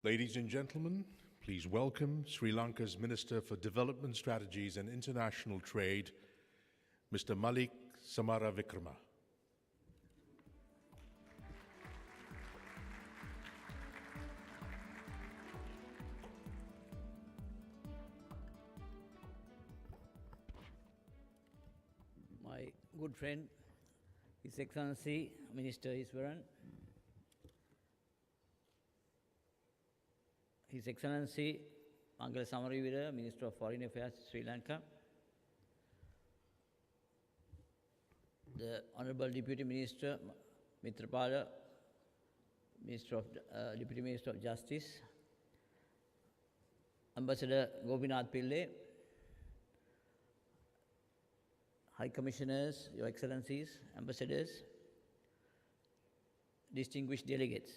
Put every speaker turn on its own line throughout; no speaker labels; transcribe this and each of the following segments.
Ladies and gentlemen, please welcome Sri Lanka's Minister for Development Strategies and International Trade, Mr. Malik Samarawickrama.
My good friend, His Excellency Minister Iswaran, His Excellency Mangala Samarawickrama, Minister of Foreign Affairs, Sri Lanka, the Honorable Deputy Minister Mitrapala, Deputy Minister of Justice, Ambassador Gopinath Pillai, High Commissioners, Your Excellencies, Ambassadors, distinguished delegates.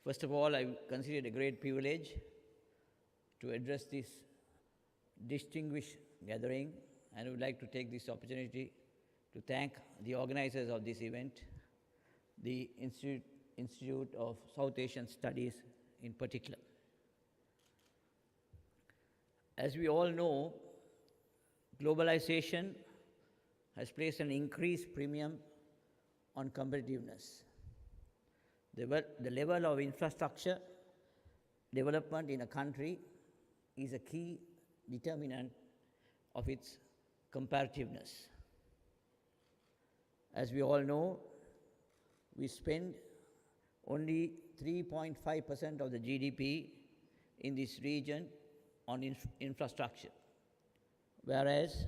First of all, I consider it a great privilege to address this distinguished gathering, and I would like to take this opportunity to thank the organizers of this event, the Institute of South Asian Studies in particular. As we all know, globalization has placed an increased premium on competitiveness. The level of infrastructure development in a country is a key determinant of its competitiveness. As we all know, we spend only 3.5% of the GDP in this region on infrastructure, whereas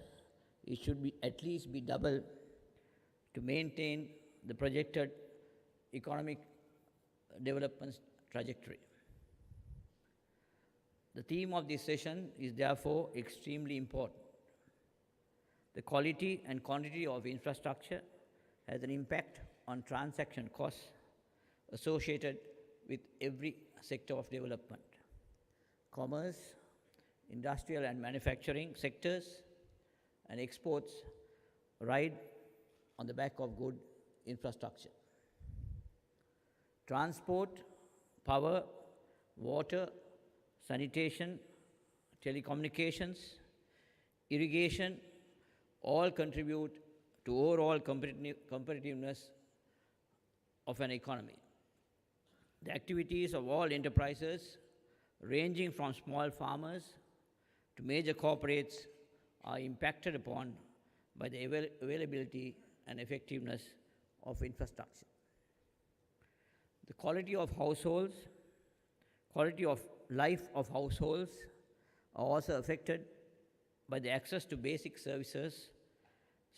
it should be at least be double to maintain the projected economic development trajectory. The theme of this session is therefore extremely important. The quality and quantity of infrastructure has an impact on transaction costs associated with every sector of development. Commerce, industrial and manufacturing sectors, and exports ride on the back of good infrastructure. Transport, power, water, sanitation, telecommunications, irrigation all contribute to overall competitiveness of an economy. The activities of all enterprises, ranging from small farmers to major corporates, are impacted upon by the availability and effectiveness of infrastructure. The quality of households, quality of life of households are also affected by the access to basic services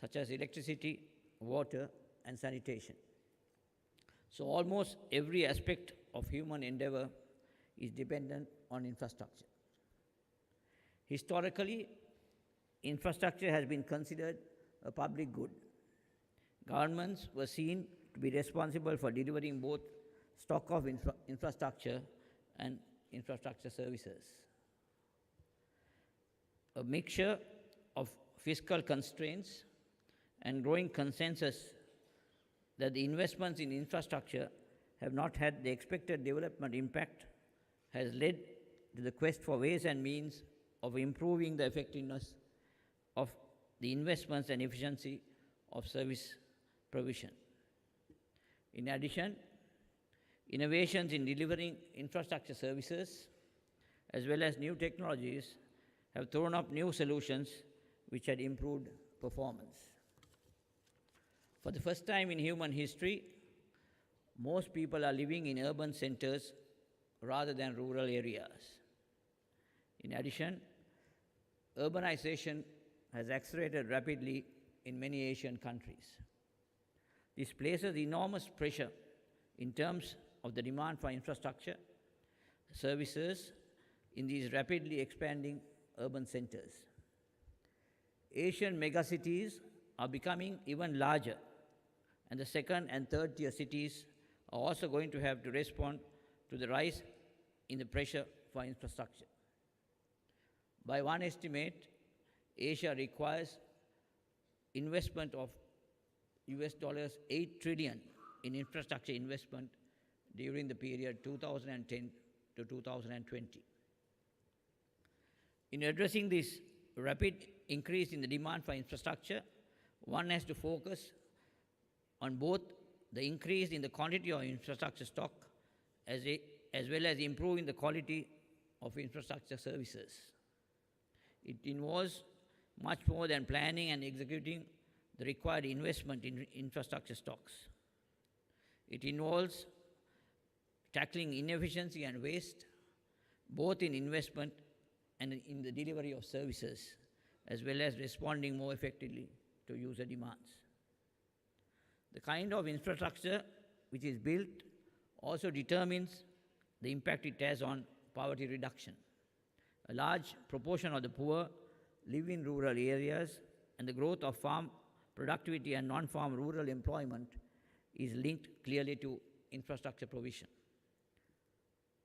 such as electricity, water, and sanitation. So almost every aspect of human endeavor is dependent on infrastructure. Historically, infrastructure has been considered a public good. Governments were seen to be responsible for delivering both stock of infrastructure and infrastructure services. A mixture of fiscal constraints and growing consensus that the investments in infrastructure have not had the expected development impact has led to the quest for ways and means of improving the effectiveness of the investments and efficiency of service provision. In addition, innovations in delivering infrastructure services as well as new technologies have thrown up new solutions which had improved performance. For the first time in human history, most people are living in urban centers rather than rural areas. In addition, urbanization has accelerated rapidly in many Asian countries. This places enormous pressure in terms of the demand for infrastructure services in these rapidly expanding urban centers. Asian megacities are becoming even larger, and the second and third tier cities are also going to have to respond to the rise in the pressure for infrastructure. By one estimate, Asia requires investment of US $8 trillion in infrastructure investment during the period 2010 to 2020. In addressing this rapid increase in the demand for infrastructure, one has to focus on both the increase in the quantity of infrastructure stock as well as improving the quality of infrastructure services. It involves much more than planning and executing the required investment in infrastructure stocks. It involves tackling inefficiency and waste, both in investment and in the delivery of services, as well as responding more effectively to user demands. The kind of infrastructure which is built also determines the impact it has on poverty reduction. A large proportion of the poor live in rural areas, and the growth of farm productivity and non-farm rural employment is linked clearly to infrastructure provision.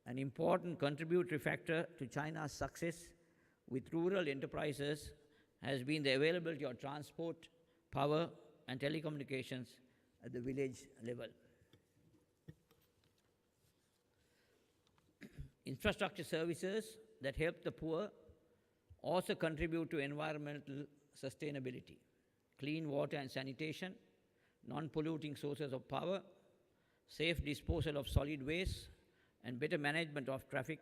An important contributory factor to China's success with rural enterprises has been the availability of transport, power, and telecommunications at the village level. Infrastructure services that help the poor also contribute to environmental sustainability. Clean water and sanitation, non-polluting sources of power, safe disposal of solid waste, and better management of traffic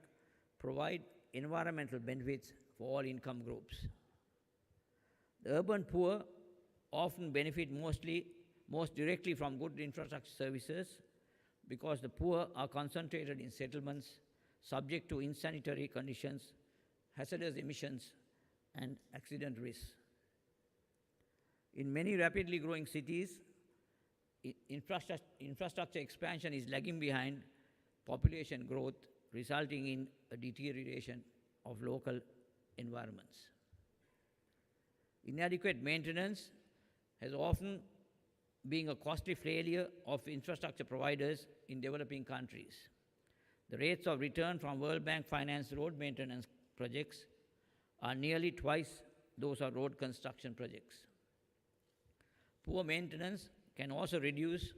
provide environmental benefits for all income groups. The urban poor often benefit most directly from good infrastructure services because the poor are concentrated in settlements subject to insanitary conditions, hazardous emissions, and accident risks. In many rapidly growing cities, infrastructure expansion is lagging behind population growth, resulting in a deterioration of local environments. Inadequate maintenance has often been a costly failure of infrastructure providers in developing countries. The rates of return from World Bank financed road maintenance projects are nearly twice those of road construction projects. Poor maintenance can also reduce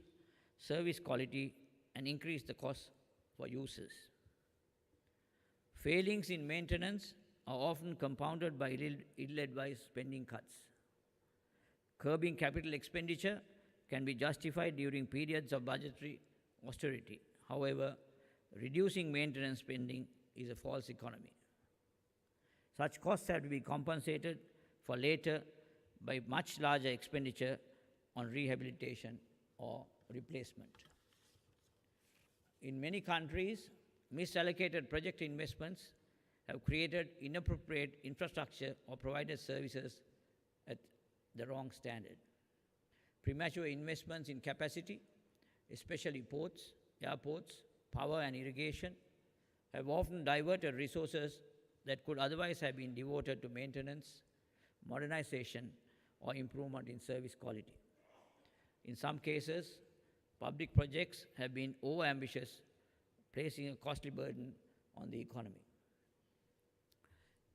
service quality and increase the cost for users. Failings in maintenance are often compounded by ill-advised spending cuts. Curbing capital expenditure can be justified during periods of budgetary austerity. However, reducing maintenance spending is a false economy. Such costs have to be compensated for later by much larger expenditure on rehabilitation or replacement. In many countries, misallocated project investments have created inappropriate infrastructure or provided services at the wrong standard. Premature investments in capacity, especially ports, airports, power and irrigation, have often diverted resources that could otherwise have been devoted to maintenance, modernization, or improvement in service quality. In some cases, public projects have been overambitious, placing a costly burden on the economy.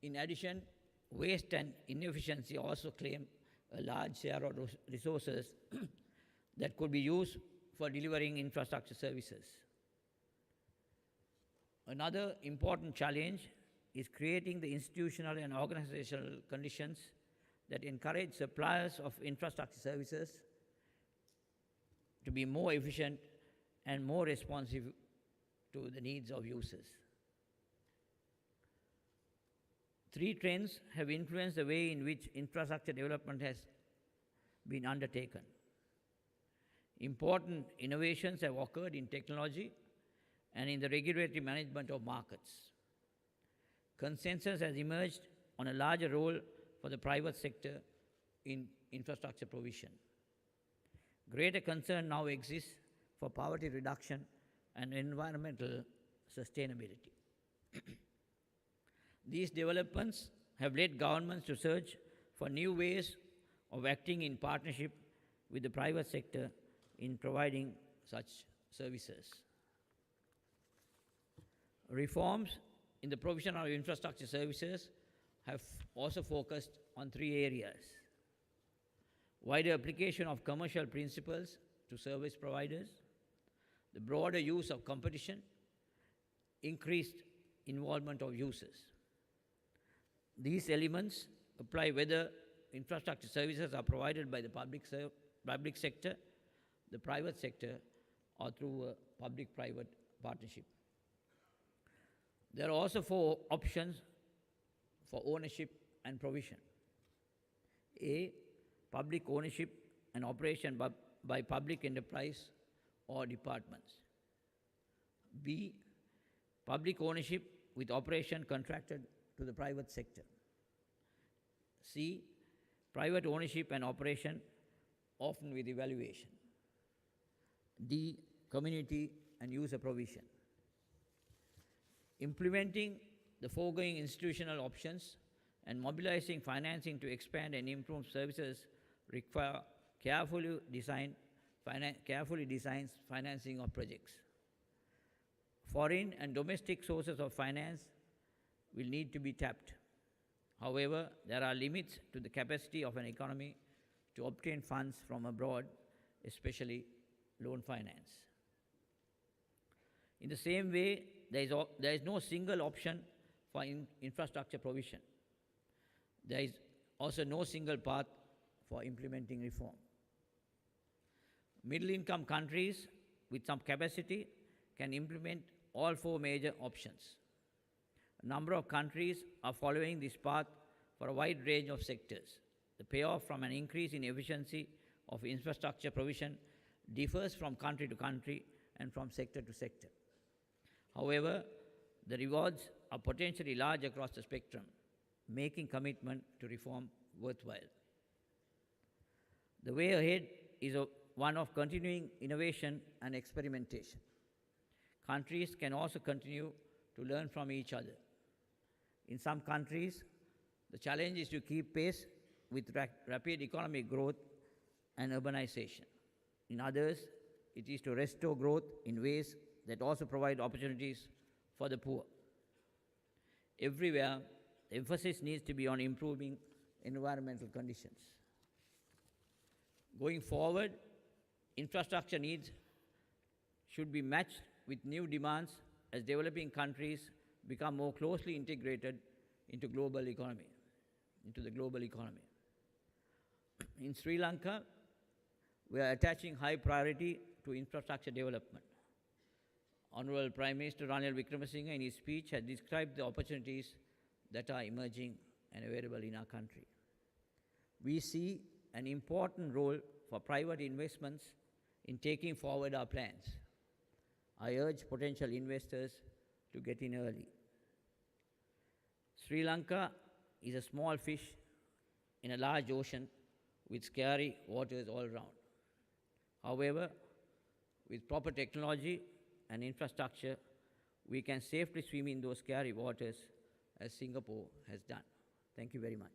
In addition, waste and inefficiency also claim a large share of resources that could be used for delivering infrastructure services. Another important challenge is creating the institutional and organizational conditions that encourage suppliers of infrastructure services to be more efficient and more responsive to the needs of users. Three trends have influenced the way in which infrastructure development has been undertaken. Important innovations have occurred in technology and in the regulatory management of markets. Consensus has emerged on a larger role for the private sector in infrastructure provision. Greater concern now exists for poverty reduction and environmental sustainability. These developments have led governments to search for new ways of acting in partnership with the private sector in providing such services. Reforms in the provision of infrastructure services have also focused on three areas: wider application of commercial principles to service providers, the broader use of competition, increased involvement of users. These elements apply whether infrastructure services are provided by the public sector, the private sector, or through a public-private partnership. There are also 4 options for ownership and provision. A, public ownership and operation by public enterprise or departments. B, public ownership with operation contracted to the private sector. C, private ownership and operation often with evaluation. D, community and user provision. Implementing the foregoing institutional options and mobilizing financing to expand and improve services require carefully designed financing of projects. Foreign and domestic sources of finance will need to be tapped. However, there are limits to the capacity of an economy to obtain funds from abroad, especially loan finance. In the same way, there is no single option for infrastructure provision. There is also no single path for implementing reform. Middle-income countries with some capacity can implement all 4 major options. A number of countries are following this path for a wide range of sectors. The payoff from an increase in efficiency of infrastructure provision differs from country to country and from sector to sector. However, the rewards are potentially large across the spectrum, making commitment to reform worthwhile. The way ahead is one of continuing innovation and experimentation. Countries can also continue to learn from each other. In some countries, the challenge is to keep pace with rapid economic growth and urbanization. In others, it is to restore growth in ways that also provide opportunities for the poor. Everywhere, the emphasis needs to be on improving environmental conditions. Going forward, infrastructure needs should be matched with new demands as developing countries become more closely integrated into the global economy. In Sri Lanka, we are attaching high priority to infrastructure development. Honorable Prime Minister Ranil Wickremesinghe in his speech has described the opportunities that are emerging and available in our country. We see an important role for private investments in taking forward our plans. I urge potential investors to get in early. Sri Lanka is a small fish in a large ocean with scary waters all around. However, with proper technology and infrastructure, we can safely swim in those scary waters as Singapore has done. Thank you very much.